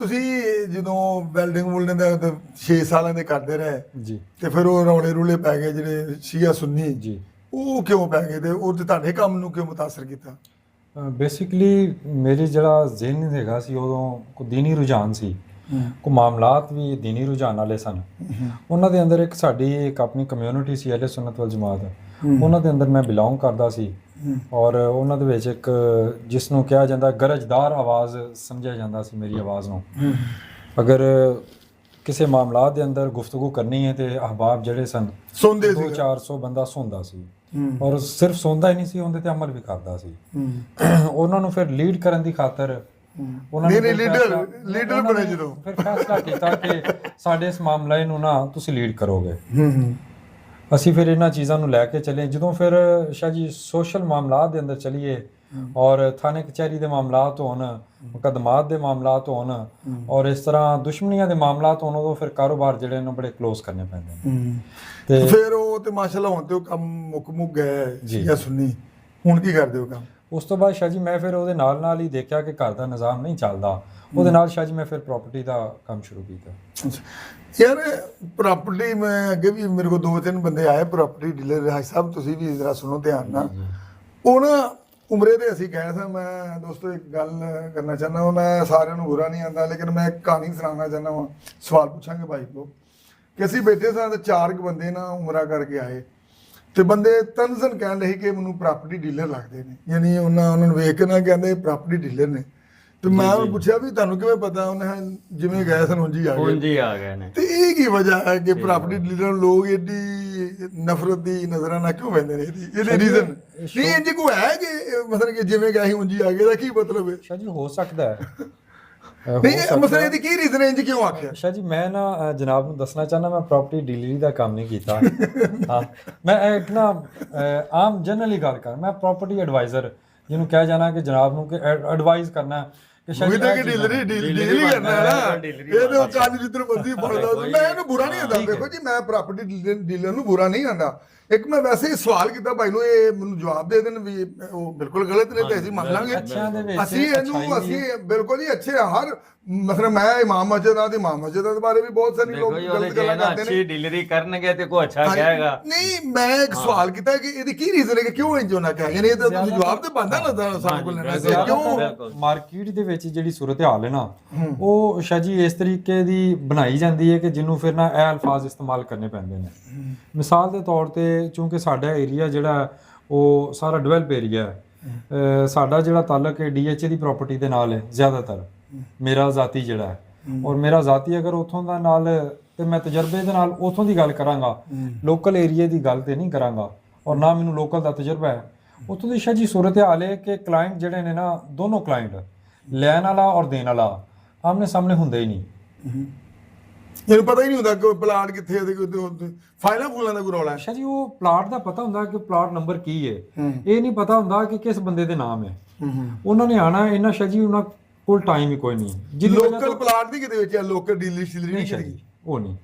ਤੁਸੀਂ ਜਦੋਂ ਵੈਲਡਿੰਗ ਵੁਲਡਿੰਗ ਦਾ 6 ਸਾਲਾਂ ਦੇ ਕਰਦੇ ਰਹੇ ਜੀ ਤੇ ਫਿਰ ਉਹ ਰੌਲੇ ਰੂਲੇ ਪੈ ਗਏ ਜਿਹੜੇ ਸ਼ੀਆ ਸੁੰਨੀ ਜੀ ਉਹ ਕਿਉਂ ਪੈ ਗਏ ਤੇ ਉਹ ਤੇ ਤੁਹਾਡੇ ਕੰਮ ਨੂੰ ਕਿਉਂ ਮੁਤਾਸਰ ਕੀਤਾ? ਬੇਸਿਕਲੀ ਮੇਰੀ ਜਿਹੜਾ ਜ਼ਿਹਨ ਹੈਗਾ ਸੀ ਉਦੋਂ ਕੋ ਦੀਨੀ ਰੁਝਾਨ ਸੀ, ਕੋ ਮਾਮਲਾਤ ਵੀ ਦੀਨੀ ਰੁਝਾਨ ਵਾਲੇ ਸਨ। ਉਹਨਾਂ ਦੇ ਅੰਦਰ ਇੱਕ ਸਾਡੀ ਇੱਕ ਆਪਣੀ ਕਮਿਊਨਿਟੀ ਸੀ ਅਹਿਲੇ ਸੁਨਨਤ ਵਲ ਜਮਾਤ, ਉਹਨਾਂ ਦੇ ਅੰਦਰ ਮੈਂ ਬਿਲੋਂਗ ਕਰਦਾ ਸੀ ਔਰ ਉਹਨਾਂ ਦੇ ਵਿੱਚ ਇੱਕ ਜਿਸ ਨੂੰ ਕਿਹਾ ਜਾਂਦਾ ਗਰਜਦਾਰ ਆਵਾਜ਼ ਸਮਝਿਆ ਜਾਂਦਾ ਸੀ ਮੇਰੀ ਆਵਾਜ਼ ਨੂੰ। ਅਗਰ ਕਿਸੇ ਮਾਮਲਾਤ ਦੇ ਅੰਦਰ ਗੁਫ਼ਤਗੂ ਕਰਨੀ ਹੈ ਤੇ ਅਹਬਾਬ ਜਿਹੜੇ ਸਨ ਸੁਣਦੇ ਸੀ 200-400 ਬੰਦਾ ਸੁਣਦਾ ਸੀ ਔਰ ਸਿਰਫ ਸੁਣਦਾ ਹੀ ਨਹੀਂ ਸੀ, ਉਹਦੇ ਤੇ ਅਮਲ ਵੀ ਕਰਦਾ ਸੀ। ਉਹਨਾਂ ਨੂੰ ਫਿਰ ਲੀਡ ਕਰਨ ਦੀ ਖਾਤਰ ਉਹਨਾਂ ਨੇ ਲੀਡਰ ਬਣੇ ਜਦੋਂ ਫਿਰ ਫੈਸਲਾ ਕੀਤਾ ਕਿ ਸਾਡੇ ਇਸ ਮਾਮਲੇ ਨੂੰ ਨਾ ਤੁਸੀਂ ਲੀਡ ਕਰੋਗੇ। ਅਸੀਂ ਫਿਰ ਇਹਨਾਂ ਚੀਜ਼ਾਂ ਨੂੰ ਲੈ ਕੇ ਚੱਲੇ। ਜਦੋਂ ਫਿਰ ਸ਼ਾਹ ਜੀ ਸੋਸ਼ਲ ਮਾਮਲਾਤ ਦੇ ਅੰਦਰ ਚਲੀਏ ਔਰ ਥਾਣੇ ਕਚਹਿਰੀ ਦੇ ਮਾਮਲਾਤ ਹੋਣ, ਮੁਕੱਦਮਾਤ ਦੇ ਮਾਮਲਾਤ ਹੋਣ ਔਰ ਇਸ ਤਰ੍ਹਾਂ ਦੁਸ਼ਮਣੀਆਂ ਦੇ ਮਾਮਲਾਤ ਹੋਣ, ਉਦੋਂ ਫਿਰ ਕਾਰੋਬਾਰ ਜਿਹੜੇ ਨੇ ਬੜੇ ਕਲੋਜ਼ ਕਰਨੇ ਪੈਂਦੇ ਨੇ। ਤੇ ਫਿਰ ਉਹ ਤੇ ਮਾਸ਼ਾਅੱਲਾ ਹੁਣ ਤੇ ਉਹ ਕੰਮ ਮੁੱਕ ਗਏ ਸ਼ੀਆ ਸੁੰਨੀ, ਹੁਣ ਕੀ ਕਰਦੇ ਹੋ ਕੰਮ? ਉਸ ਤੋਂ ਬਾਅਦ ਸ਼ਾਹ ਜੀ ਮੈਂ ਫਿਰ ਉਹਦੇ ਨਾਲ ਹੀ ਦੇਖਿਆ ਕਿ ਘਰ ਦਾ ਨਿਜ਼ਾਮ ਨਹੀਂ ਚੱਲਦਾ, ਉਹਦੇ ਨਾਲ ਸ਼ਾਹ ਜੀ ਮੈਂ ਫਿਰ ਪ੍ਰਾਪਰਟੀ ਦਾ ਕੰਮ ਸ਼ੁਰੂ ਕੀਤਾ। ਯਾਰ ਪ੍ਰਾਪਰਟੀ ਮੈਂ ਅੱਗੇ ਵੀ ਮੇਰੇ ਕੋਲ 2-3 ਬੰਦੇ ਆਏ ਪ੍ਰਾਪਰਟੀ ਡੀਲਰ ਹਾਈ ਸਾਹਿਬ, ਤੁਸੀਂ ਵੀ ਜ਼ਰਾ ਸੁਣੋ ਧਿਆਨ ਨਾਲ। ਉਹ ਨਾ ਉਮਰੇ ਦੇ ਅਸੀਂ ਗਏ ਸਾਂ। ਮੈਂ ਦੋਸਤੋ ਇੱਕ ਗੱਲ ਕਰਨਾ ਚਾਹੁੰਦਾ ਹਾਂ, ਮੈਂ ਸਾਰਿਆਂ ਨੂੰ ਬੁਰਾ ਨਹੀਂ ਆਉਂਦਾ ਲੇਕਿਨ ਮੈਂ ਇੱਕ ਕਹਾਣੀ ਸੁਣਾਉਣਾ ਚਾਹੁੰਦਾ ਹਾਂ। ਸਵਾਲ ਪੁੱਛਾਂਗੇ ਭਾਈ ਕੋਲ ਕਿ ਅਸੀਂ ਬੈਠੇ ਸਾਂ ਤੇ 4 ਬੰਦੇ ਨਾ ਉਮਰਾ ਕਰਕੇ ਆਏ ਤੇ ਬੰਦੇ ਤਨਜ਼ਨ ਕਹਿਣ ਰਹੇ ਕਿ ਮੈਨੂੰ ਪ੍ਰਾਪਰਟੀ ਡੀਲਰ ਲੱਗਦੇ ਨੇ, ਯਾਨੀ ਉਹਨਾਂ ਨੂੰ ਵੇਖ ਕੇ ਨਾ ਕਹਿੰਦੇ ਪ੍ਰਾਪਰਟੀ ਡੀਲਰ ਨੇ। ਤੇ ਮੈਂ ਉਹਨੂੰ ਪੁੱਛਿਆ ਵੀ ਤੁਹਾਨੂੰ ਕਿਵੇਂ ਪਤਾ? ਉਹਨੇ ਜਿਵੇਂ ਗਏ ਸਨ ਉਂਝ ਹੀ ਆ ਗਏ ਨੇ। ਤੇ ਇਹ ਕੀ ਵਜ੍ਹਾ ਹੈ ਕਿ ਪ੍ਰਾਪਰਟੀ ਡੀਲਰ ਨੂੰ ਲੋਕ ਏਡੀ ਨਫ਼ਰਤ ਦੀ ਨਜ਼ਰਾਂ ਨਾਲ ਕਿਉਂ ਵੇਖਦੇ ਨੇ? ਇਹਦੇ ਰੀਜ਼ਨ ਨਹੀਂ ਇੰਜ ਕੋਈ ਹੈ ਕਿ ਮਤਲਬ ਕਿ ਜਿਵੇਂ ਗਏ ਉਂਝ ਹੀ ਆ ਗਏ ਦਾ ਕੀ ਮਤਲਬ ਹੈ? ਸ਼ਾਹ ਜੀ ਹੋ ਸਕਦਾ ਹੈ ਨਹੀਂ ਮਸਲੇ ਇਹਦੀ ਕੀ ਰੀਜ਼ਨ ਹੈ ਇੰਜ ਕਿਉਂ ਆਖਿਆ? ਸ਼ਾਹ ਜੀ ਮੈਂ ਨਾ ਜਨਾਬ ਨੂੰ ਦੱਸਣਾ ਚਾਹੁੰਦਾ ਮੈਂ ਪ੍ਰਾਪਰਟੀ ਡੀਲਰੀ ਦਾ ਕੰਮ ਨਹੀਂ ਕੀਤਾ। ਹਾਂ ਮੈਂ ਇੱਕ ਨਾ ਆਮ ਜਨਰਲੀ ਗੱਲ ਕਰ, ਮੈਂ ਪ੍ਰਾਪਰਟੀ ਐਡਵਾਈਜ਼ਰ ਜਿਹਨੂੰ ਕਿਹਾ ਜਾਣਾ ਕਿ ਜਨਾਬ ਨੂੰ ਕਿ ਐਡਵਾਈਜ਼ ਕਰਨਾ ਕਿ ਸ਼ਾਇਦ ਡੀਲਰੀ ਕਰਨਾ ਹੈ ਨਾ। ਇਹ ਤੇ ਕੰਨ ਜਿੱਧਰ ਮਰਜ਼ੀ ਫੜਦਾ। ਮੈਂ ਇਹਨੂੰ ਬੁਰਾ ਨਹੀਂ ਆਂਦਾ, ਵੇਖੋ ਜੀ ਮੈਂ ਪ੍ਰਾਪਰਟੀ ਡੀਲਰ ਨੂੰ ਬੁਰਾ ਨਹੀਂ ਆਂਦਾ। ਇੱਕ ਮੈਂ ਵੈਸੇ ਹੀ ਸਵਾਲ ਕੀਤਾ ਭਾਈ ਨੂੰ, ਇਹ ਮੈਨੂੰ ਜਵਾਬ ਦੇ ਦੇਣ ਵੀ ਉਹ ਬਿਲਕੁਲ ਗਲਤ ਨੇ ਤੇ ਅਸੀਂ ਮੰਨ ਲਾਂਗੇ। ਅਸੀਂ ਇਹਨੂੰ ਅਸੀਂ ਬਿਲਕੁਲ ਹੀ ਅੱਛੇ ਹਰ ਮਤਲਬ ਮੈਂ ਇਮਾਮ ਮਸਜਿਦ ਆ ਤੇ ਇਮਾਮ ਮਸਜਿਦ ਦੇ ਬਾਰੇ ਵੀ ਬਹੁਤ ਸਾਰੇ ਲੋਕ ਗਲਤ ਗੱਲਾਂ ਕਰਦੇ ਨੇ। ਅੱਛੀ ਡੀਲਰੀ ਕਰਨਗੇ ਤੇ ਕੋਈ ਅੱਛਾ ਕਹੇਗਾ। ਨਹੀਂ ਮੈਂ ਇੱਕ ਸਵਾਲ ਕੀਤਾ ਕਿ ਇਹਦੀ ਕੀ ਰੀਜ਼ਨ ਹੈ ਕਿ ਕਿਉਂ ਇੰਜ ਹੋਣਾ ਕਹੇ? ਯਾਨੀ ਇਹਦਾ ਤੁਸੀਂ ਜਵਾਬ ਤੇ ਬੰਦਾ ਨਾ ਸਾਡੇ ਕੋਲ ਲੈਣਾ ਸੀ ਕਿਉਂ? ਮਾਰਕੀਟ ਦੇ ਵਿੱਚ ਜਿਹੜੀ ਸੂਰਤ ਹਾਲ ਹੈ ਨਾ ਉਹ ਸ਼ਾਹ ਜੀ ਇਸ ਤਰੀਕੇ ਦੀ ਬਣਾਈ ਜਾਂਦੀ ਹੈ ਕਿ ਜਿਹਨੂੰ ਫਿਰ ਨਾ ਇਹ ਅਲਫਾਜ਼ ਇਸਤੇਮਾਲ ਕਰਨੇ ਪੈਂਦੇ ਨੇ। ਮਿਸਾਲ ਦੇ ਤੌਰ ਤੇ ਚੂੰਕਿ ਸਾਡਾ ਏਰੀਆ ਜਿਹੜਾ ਉਹ ਸਾਰਾ ਡਿਵੈਲਪ ਏਰੀਆ ਹੈ, ਸਾਡਾ ਜਿਹੜਾ ਤਾਲੁਕ ਹੈ DHA ਦੀ ਪ੍ਰਾਪਰਟੀ ਦੇ ਨਾਲ ਹੈ ਜ਼ਿਆਦਾਤਰ ਮੇਰਾ ਜ਼ਾਤੀ ਜਿਹੜਾ ਹੈ। ਔਰ ਮੇਰਾ ਜ਼ਾਤੀ ਅਗਰ ਉੱਥੋਂ ਦਾ ਨਾਲ ਤੇ ਮੈਂ ਤਜਰਬੇ ਦੇ ਨਾਲ ਉੱਥੋਂ ਦੀ ਗੱਲ ਕਰਾਂਗਾ, ਲੋਕਲ ਏਰੀਆ ਦੀ ਗੱਲ ਤੇ ਨਹੀਂ ਕਰਾਂਗਾ ਔਰ ਨਾ ਮੈਨੂੰ ਲੋਕਲ ਦਾ ਤਜਰਬਾ ਹੈ। ਉੱਥੋਂ ਦੀ ਸ਼ਾਹ ਜੀ ਸੂਰਤ ਹਾਲ ਹੈ ਕਿ ਕਲਾਇੰਟ ਜਿਹੜੇ ਨੇ ਨਾ ਦੋਨੋਂ ਕਲਾਇੰਟ ਲੈਣ ਵਾਲਾ ਔਰ ਦੇਣ ਵਾਲਾ ਆਮਨੇ ਸਾਹਮਣੇ ਹੁੰਦੇ ਹੀ ਨਹੀਂ। ਇਹਨੂੰ ਪਤਾ ਹੀ ਨਹੀਂ ਹੁੰਦਾ ਕਿ ਪਲਾਟ ਕਿੱਥੇ ਹੈ ਤੇ ਫਾਈਲਾਂ ਫੂਲਾਂ ਦਾ ਕੋਈ ਰੌਲਾ ਹੈ। ਅੱਛਾ ਜੀ ਉਹ ਪਲਾਟ ਦਾ ਪਤਾ ਹੁੰਦਾ ਕਿ ਪਲਾਟ ਨੰਬਰ ਕੀ ਹੈ, ਇਹ ਨਹੀਂ ਪਤਾ ਹੁੰਦਾ ਕਿ ਕਿਸ ਬੰਦੇ ਦੇ ਨਾਮ ਹੈ। ਉਹਨਾਂ ਨੇ ਆਣਾ ਇਹਨਾਂ ਸ਼ਾਹ ਜੀ ਉਹਨਾਂ ਕੋਲ ਟਾਈਮ ਹੀ ਕੋਈ ਨਹੀਂ। ਲੋਕਲ ਪਲਾਟ ਦੀ ਕਿਤੇ ਵਿੱਚ ਲੋਕਲ ਡੀਲਰ ਸ਼ਿਲਰੀ ਨਹੀਂ ਸ਼ਾਹ ਜੀ ਉਹ ਨਹੀਂ।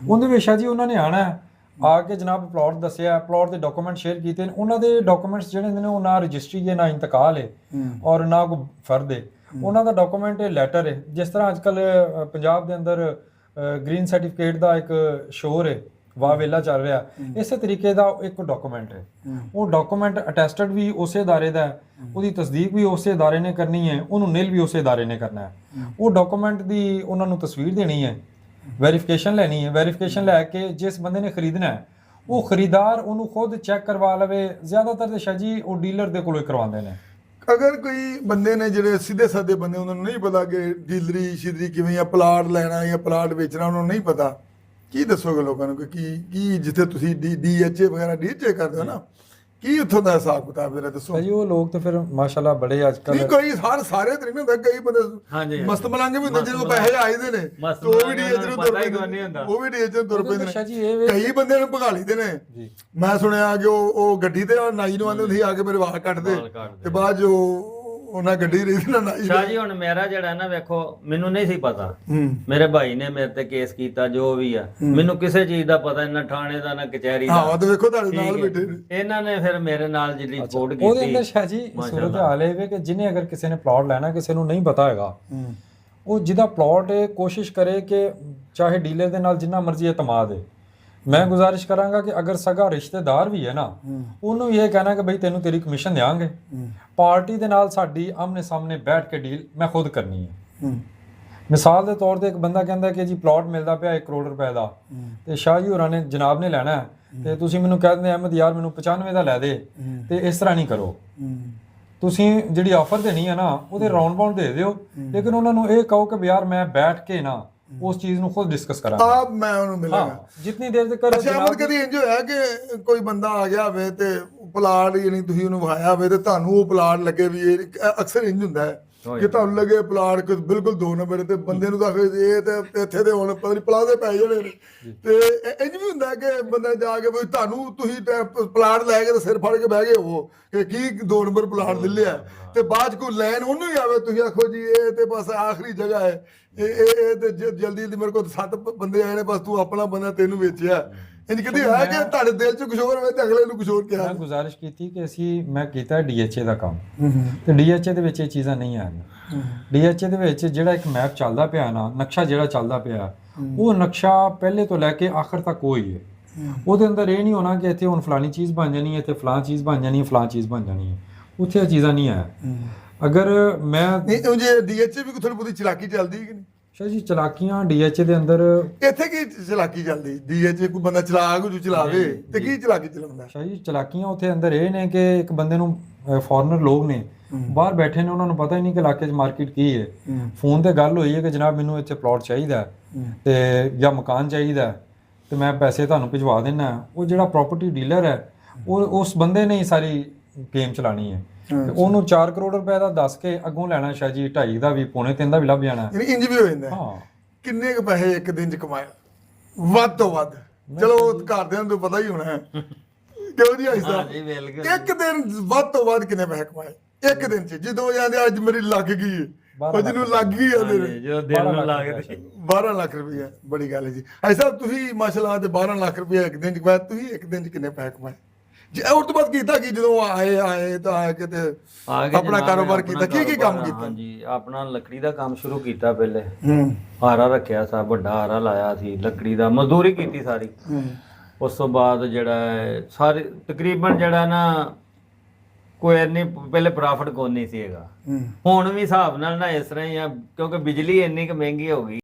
ਉਹਦੇ ਵਿੱਚ ਸ਼ਾਹ ਜੀ ਉਹਨਾਂ ਨੇ ਆਣਾ ਆ ਕੇ ਜਨਾਬ ਪਲਾਟ ਦੱਸਿਆ, ਪਲਾਟ ਦੇ ਡਾਕੂਮੈਂਟ ਸ਼ੇਅਰ ਕੀਤੇ ਨੇ। ਉਹਨਾਂ ਦੇ ਡਾਕੂਮੈਂਟਸ ਜਿਹੜੇ ਨੇ ਉਹ ਨਾ ਰਜਿਸਟਰੀ ਹੈ, ਨਾ ਇੰਤਕਾਲ ਹੈ ਔਰ ਨਾ ਕੋਈ ਫਰਦ ਹੈ। ਉਹਨਾਂ ਦਾ ਡਾਕੂਮੈਂਟ ਲੈਟਰ ਹੈ। ਜਿਸ ਤਰ੍ਹਾਂ ਅੱਜ ਕੱਲ੍ਹ ਪੰਜਾਬ ਦੇ ਅੰਦਰ ਗ੍ਰੀਨ ਸਰਟੀਫਿਕੇਟ ਦਾ ਇੱਕ ਸ਼ੋਰ ਹੈ, ਵਾਹ ਵੇਲਾ ਚੱਲ ਰਿਹਾ, ਇਸੇ ਤਰੀਕੇ ਦਾ ਇੱਕ ਡਾਕੂਮੈਂਟ ਹੈ। ਉਹ ਡਾਕੂਮੈਂਟ ਅਟੈਸਟਡ ਵੀ ਉਸੇ ਅਦਾਰੇ ਦਾ ਹੈ, ਉਹਦੀ ਤਸਦੀਕ ਵੀ ਉਸੇ ਅਦਾਰੇ ਨੇ ਕਰਨੀ ਹੈ, ਉਹਨੂੰ ਨਿਲ ਵੀ ਉਸੇ ਅਦਾਰੇ ਨੇ ਕਰਨਾ ਹੈ। ਉਹ ਡਾਕੂਮੈਂਟ ਦੀ ਉਹਨਾਂ ਨੂੰ ਤਸਵੀਰ ਦੇਣੀ ਹੈ, ਵੈਰੀਫਿਕੇਸ਼ਨ ਲੈਣੀ ਹੈ। ਵੈਰੀਫਿਕੇਸ਼ਨ ਲੈ ਕੇ ਜਿਸ ਬੰਦੇ ਨੇ ਖਰੀਦਣਾ ਹੈ ਉਹ ਖਰੀਦਾਰ ਉਹਨੂੰ ਖੁਦ ਚੈੱਕ ਕਰਵਾ ਲਵੇ। ਜ਼ਿਆਦਾਤਰ ਦੇ ਸ਼ਾਹ ਜੀ ਉਹ ਡੀਲਰ ਦੇ ਕੋਲੋਂ ਕਰਵਾਉਂਦੇ ਨੇ। ਅਗਰ ਕੋਈ ਬੰਦੇ ਨੇ ਜਿਹੜੇ ਸਿੱਧੇ ਸਾਦੇ ਬੰਦੇ ਉਹਨਾਂ ਨੂੰ ਨਹੀਂ ਪਤਾ ਕਿ ਡੀਲਰੀ ਸ਼ਿਦਰੀ ਕਿਵੇਂ ਜਾਂ ਪਲਾਟ ਲੈਣਾ ਜਾਂ ਪਲਾਟ ਵੇਚਣਾ, ਉਹਨਾਂ ਨੂੰ ਨਹੀਂ ਪਤਾ, ਕੀ ਦੱਸੋਗੇ ਲੋਕਾਂ ਨੂੰ ਕਿ ਕੀ ਜਿੱਥੇ ਤੁਸੀਂ DHA ਵਗੈਰਾ DHA ਕਰਦੇ ਹੋ ਨਾ, ਕੀ ਉੱਥੋਂ ਦਾ ਹਿਸਾਬ ਕਿਤਾਬ ਜਰਾ ਦੱਸੋ ਜੀ। ਉਹ ਲੋਕ ਤਾਂ ਫਿਰ ਮਾਸ਼ਾਅੱਲਾ ਬੜੇ ਅੱਜ ਕੱਲ੍ਹ ਕੋਈ ਸਾਰੇ ਤਰੀਕੇ ਹੁੰਦੇ, ਕਈ ਬੰਦੇ ਮਸਤ ਮਲਾਂਗੇ ਵੀ ਹੁੰਦੇ ਜਿਹਨੂੰ ਪੈਸੇ ਆਈਦੇ ਨੇ ਉਹ ਵੀ DHA ਨੂੰ ਤੁਰ ਪੈਂਦੇ, ਉਹ ਵੀ DHA ਨੂੰ ਤੁਰ ਪੈਂਦੇ ਨੇ। ਕਈ ਬੰਦੇ ਨੂੰ ਭਗਾ ਲਈਦੇ ਨੇ। ਮੈਂ ਸੁਣਿਆ ਕਿ ਉਹ ਗੱਡੀ ਤੇ ਨਾਈ ਨੂੰ ਆਉਂਦੇ ਹੁੰਦੇ ਆ ਕੇ ਮੇਰੇ ਵਾਲ ਕੱਟਦੇ ਤੇ ਬਾਅਦ ਜੋ ਉਹਨਾਂ ਗੱਡੀ ਰਹੀ ਨਾ ਨਾਈ। ਸ਼ਾਹ ਜੀ ਹੁਣ ਮੇਰਾ ਜਿਹੜਾ ਨਾ ਵੇਖੋ ਮੈਨੂੰ ਨਹੀਂ ਸੀ ਪਤਾ, ਮੇਰੇ ਭਾਈ ਨੇ ਮੇਰੇ ਤੇ ਕੇਸ ਕੀਤਾ ਜੋ ਵੀ ਆ, ਮੈਨੂੰ ਕਿਸੇ ਚੀਜ਼ ਦਾ ਪਤਾ ਨਾ ਥਾਣੇ ਦਾ ਨਾ ਕਚਹਿਰੀ ਦਾ। ਹਾਂ ਤੇ ਵੇਖੋ ਤੁਹਾਡੇ ਨਾਲ ਬੈਠੇ ਇਹਨਾਂ ਨੇ ਫਿਰ ਮੇਰੇ ਨਾਲ ਜਿਹੜੀ ਰਿਪੋਰਟ ਕੀਤੀ। ਉਹਦੇ ਅੰਦਰ ਸ਼ਾਹ ਜੀ ਸੂਰਤ ਹਾਲ ਹੈ ਕਿ ਜਿਹਨੇ ਅਗਰ ਕਿਸੇ ਨੇ ਪਲਾਟ ਲੈਣਾ, ਕਿਸੇ ਨੂੰ ਨਹੀਂ ਪਤਾ ਹੈਗਾ, ਉਹ ਜਿਹਦਾ ਪਲਾਟ ਹੈ ਕੋਸ਼ਿਸ਼ ਕਰੇ ਕਿ ਚਾਹੇ ਡੀਲਰ ਦੇ ਨਾਲ ਜਿੰਨਾ ਮਰਜ਼ੀ ਇਤਮਾਦ ਹੈ। ਮੈਂ ਗੁਜ਼ਾਰਿਸ਼ ਕਰਾਂਗਾ ਕਿ ਅਗਰ ਸਗਾ ਰਿਸ਼ਤੇਦਾਰ ਵੀ ਹੈ ਨਾ, ਉਹਨੂੰ ਇਹ ਕਹਿਣਾ ਕਿ ਬਈ ਤੈਨੂੰ ਤੇਰੀ ਕਮਿਸ਼ਨ ਦੇਵਾਂਗੇ, ਪਾਰਟੀ ਦੇ ਨਾਲ ਸਾਡੀ ਆਮਨੇ ਸਾਹਮਣੇ ਬੈਠ ਕੇ ਡੀਲ ਮੈਂ ਖੁਦ ਕਰਨੀ ਹੈ। ਮਿਸਾਲ ਦੇ ਤੌਰ ਤੇ ਇੱਕ ਬੰਦਾ ਕਹਿੰਦਾ ਕਿ ਜੀ ਪਲਾਟ ਮਿਲਦਾ ਪਿਆ 1 ਕਰੋੜ ਰੁਪਏ ਦਾ, ਤੇ ਸ਼ਾਹ ਜੀ ਹੋਰਾਂ ਨੇ ਜਨਾਬ ਨੇ ਲੈਣਾ ਹੈ, ਤੇ ਤੁਸੀਂ ਮੈਨੂੰ ਕਹਿ ਦਿੰਦੇ ਅਹਿਮਦ ਯਾਰ ਮੈਨੂੰ 95 ਦਾ ਲੈ ਦੇ, ਤੇ ਇਸ ਤਰ੍ਹਾਂ ਨਹੀਂ ਕਰੋ। ਤੁਸੀਂ ਜਿਹੜੀ ਆਫਰ ਦੇਣੀ ਹੈ ਨਾ ਉਹਦੇ ਰਾਉਂਡ ਬਾਉਂਡ ਦੇ ਦਿਓ, ਲੇਕਿਨ ਉਹਨਾਂ ਨੂੰ ਇਹ ਕਹੋ ਕਿ ਯਾਰ ਮੈਂ ਬੈਠ ਕੇ ਨਾ ਉਸ ਚੀਜ਼ ਨੂੰ ਖੁਦ ਡਿਸਕਸ ਕਰਾਂਗਾ। ਆਪ ਮੈਂ ਉਹਨੂੰ ਮਿਲਾਂਗਾ ਜਿੰਨੀ ਦੇਰ ਤੱਕ ਅੱਛਾ ਅਹਿਮਦ ਕਦੀ ਇੰਜ ਹੋਇਆ ਕਿ ਕੋਈ ਬੰਦਾ ਆ ਗਿਆ ਹੋਵੇ ਤੇ ਪਲਾਟ ਯਾਨੀ ਤੁਸੀਂ ਉਹਨੂੰ ਵਹਾਇਆ ਹੋਵੇ ਤੇ ਤੁਹਾਨੂੰ ਉਹ ਪਲਾਟ ਲੱਗੇ ਵੀ ਇਹ ਅਕਸਰ ਇੰਜ ਹੁੰਦਾ ਹੈ ਕਿ ਤੁਹਾਨੂੰ ਲੱਗੇ ਪਲਾਟ ਬਿਲਕੁਲ 2 ਨੰਬਰ ਤੇ ਬੰਦੇ ਨੂੰ ਤਾਂ ਫਿਰ ਇਹ ਤੇ ਇੱਥੇ ਦੇ ਹੁਣ ਪਤਾ ਨਹੀਂ ਪਲਾਜ਼ੇ ਪੈ ਜਾਣੇ ਨੇ, ਤੇ ਇੰਜ ਵੀ ਹੁੰਦਾ ਕਿ ਬੰਦਾ ਜਾ ਕੇ ਵੀ ਤੁਹਾਨੂੰ ਤੁਸੀਂ ਪਲਾਟ ਲੈ ਕੇ ਤੇ ਸਿਰ ਫੜ ਕੇ ਬਹਿ ਗਏ ਹੋ ਕਿ ਕੀ 2 ਨੰਬਰ ਪਲਾਟ ਲੈ ਲਿਆ, ਤੇ ਬਾਅਦ ਚ ਕੋਈ ਲੈਣ ਉਹਨੂੰ ਹੀ ਆਵੇ ਤੁਸੀਂ ਆਖੋ ਜੀ ਇਹ ਤੇ ਬਸ ਆਖਰੀ ਜਗ੍ਹਾ ਹੈ, ਇਹ ਤੇ ਜਲਦੀ ਮੇਰੇ ਕੋਲ 7 ਬੰਦੇ ਆਏ ਨੇ ਬਸ ਤੂੰ ਆਪਣਾ ਬੰਦਾ ਤੈਨੂੰ ਵੇਚਿਆ। ਇੰਜ ਕਦੀ ਹੈ ਕਿ ਤੁਹਾਡੇ ਦਿਲ ਚ ਕੁਝ ਹੋਰ ਹੋਵੇ ਤੇ ਅਗਲੇ ਨੂੰ ਕੁਝ ਹੋਰ ਕਿਹਾ? ਮੈਂ ਗੁਜ਼ਾਰਿਸ਼ ਕੀਤੀ ਕਿ ਮੈਂ ਕੀਤਾ DHA ਦਾ ਕੰਮ, ਤੇ DHA ਦੇ ਵਿੱਚ ਇਹ ਚੀਜ਼ਾਂ ਨਹੀਂ ਆ ਰਹੀਆਂ। DHA ਦੇ ਵਿੱਚ ਜਿਹੜਾ ਇੱਕ ਮੈਪ ਚੱਲਦਾ ਪਿਆ ਨਾ, ਨਕਸ਼ਾ ਜਿਹੜਾ ਚੱਲਦਾ ਪਿਆ, ਉਹ ਨਕਸ਼ਾ ਪਹਿਲੇ ਤੋਂ ਲੈ ਕੇ ਆਖਰ ਤੱਕ ਉਹੀ ਹੈ। ਉਹਦੇ ਅੰਦਰ ਇਹ ਨਹੀਂ ਹੋਣਾ ਕਿ ਇੱਥੇ ਹੁਣ ਫਲਾਣੀ ਚੀਜ਼ ਬਣ ਜਾਣੀ ਹੈ, ਇੱਥੇ ਫਲਾਂ ਚੀਜ਼ ਬਣ ਜਾਣੀ ਹੈ, ਫਲਾਂ ਚੀਜ਼ ਬਣ ਜਾਣੀ ਹੈ, ਉੱਥੇ ਇਹ ਚੀਜ਼ਾਂ ਨਹੀਂ ਹੈ। ਅਗਰ ਮੈਂ ਨਹੀਂ ਉਹ ਜੇ DHA ਵੀ ਥੋੜੀ ਬਹੁਤੀ ਚਲਾਕੀ ਚੱਲਦੀ ਕਿ ਨਹੀਂ? ਸ਼ਾਹ ਜੀ ਚਲਾਕੀਆਂ DHA ਦੇ ਅੰਦਰ ਇੱਥੇ ਕੀ ਚਲਾਕੀ ਚੱਲਦੀ? DHA ਕੋਈ ਬੰਦਾ ਚਲਾਕ ਜੋ ਚਲਾਵੇ ਤੇ ਕੀ ਚਲਾਕੀ ਚਲਾਉਂਦਾ? ਸ਼ਾਹ ਜੀ ਚਲਾਕੀਆਂ ਉੱਥੇ ਅੰਦਰ ਇਹ ਨੇ ਕਿ ਇੱਕ ਬੰਦੇ ਨੂੰ ਫੋਰਨਰ ਲੋਕ ਨੇ ਬਾਹਰ ਬੈਠੇ ਨੇ, ਉਹਨਾਂ ਨੂੰ ਪਤਾ ਹੀ ਨਹੀਂ ਕਿ ਇਲਾਕੇ 'ਚ ਮਾਰਕੀਟ ਕੀ ਹੈ। ਫੋਨ ਤੇ ਗੱਲ ਹੋਈ ਹੈ ਕਿ ਜਨਾਬ ਮੈਨੂੰ ਇੱਥੇ ਪਲਾਟ ਚਾਹੀਦਾ ਤੇ ਜਾਂ ਮਕਾਨ ਚਾਹੀਦਾ ਤੇ ਮੈਂ ਪੈਸੇ ਤੁਹਾਨੂੰ ਭਿਜਵਾ ਦੇਣਾ। ਉਹ ਜਿਹੜਾ ਪ੍ਰਾਪਰਟੀ ਡੀਲਰ ਹੈ ਉਹ ਉਸ ਬੰਦੇ ਨੇ ਹੀ ਸਾਰੀ ਗੇਮ ਚਲਾਣੀ ਹੈ, ਤੇ ਉਹਨੂੰ 4 ਕਰੋੜ ਰੁਪਏ ਦਾ ਦੱਸ ਕੇ ਅੱਗੋਂ ਲੈਣਾ ਸ਼ਾਹ ਜੀ 2.5 ਦਾ ਵੀ, 3.25 ਦਾ ਵੀ ਲੱਭ ਜਾਣਾ। ਯਾਨੀ ਇੰਜ ਵੀ ਹੋ ਜਾਂਦਾ। ਹਾਂ ਕਿੰਨੇ ਕੁ ਪੈਸੇ ਇੱਕ ਦਿਨ ਚ ਕਮਾਇਆ ਵੱਧ ਤੋਂ ਵੱਧ? ਚਲੋ ਘਰਦਿਆਂ ਨੂੰ ਪਤਾ ਹੀ ਹੋਣਾ ਹੈ ਕਿਉਂ ਜੀ ਆਈ ਸਾਹਿਬ, ਇੱਕ ਦਿਨ ਵੱਧ ਤੋਂ ਵੱਧ ਕਿੰਨੇ ਪੈਸੇ ਕਮਾਏ ਇੱਕ ਦਿਨ ਚ? ਜਦੋਂ ਜਾਂਦੇ ਅੱਜ ਮੇਰੀ ਲੱਗ ਗਈ ਹੈ, ਉਹ ਜਿਹਨੂੰ ਲੱਗ ਗਈ ਜਾਂਦੇ ਨੇ ਜਦੋਂ ਦਿਲ ਨੂੰ ਲੱਗਦੇ 12 ਲੱਖ ਰੁਪਏ। ਬੜੀ ਗੱਲ ਹੈ ਜੀ ਆਈ ਸਾਹਿਬ, ਤੁਸੀਂ ਮਾਸ਼ਾਅੱਲਾ ਤੇ 12 ਲੱਖ ਰੁਪਏ ਇੱਕ ਦਿਨ ਚ ਕਮਾਇਆ। ਤੁਸੀਂ ਇੱਕ ਦਿਨ ਚ ਕਿੰਨੇ ਪੈਸੇ ਕਮਾਏ ਜੀ? ਉਸ ਤੋਂ ਬਾਅਦ ਕੀਤਾ ਕੀ ਜਦੋਂ ਆਏ ਤਾਂ ਆ ਕੇ ਤੇ ਆਪਣਾ ਕਾਰੋਬਾਰ ਕੀਤਾ? ਕੀ ਕੰਮ ਕੀਤਾ? ਹਾਂਜੀ ਆਪਣਾ ਲੱਕੜੀ ਦਾ ਕੰਮ ਸ਼ੁਰੂ ਕੀਤਾ। ਪਹਿਲੇ ਹਾਰਾ ਰੱਖਿਆ ਸਾ, ਵੱਡਾ ਹਾਰਾ ਲਾਇਆ ਸੀ ਲੱਕੜੀ ਦਾ, ਮਜ਼ਦੂਰੀ ਕੀਤੀ ਸਾਰੀ। ਉਸ ਤੋਂ ਬਾਅਦ ਜਿਹੜਾ ਸਾਰੇ ਤਕਰੀਬਨ ਜਿਹੜਾ ਨਾ ਕੋਈ ਇੰਨੀ ਪਹਿਲੇ ਪ੍ਰੋਫਿਟ ਕੋਈ ਨਹੀਂ ਸੀ ਹੈਗਾ। ਹੁਣ ਵੀ ਹਿਸਾਬ ਨਾਲ ਨਾ ਇਸ ਤਰ੍ਹਾਂ ਹੀ ਆ, ਕਿਉਂਕਿ ਬਿਜਲੀ ਇੰਨੀ ਕੁ ਮਹਿੰਗੀ ਹੋ ਗਈ।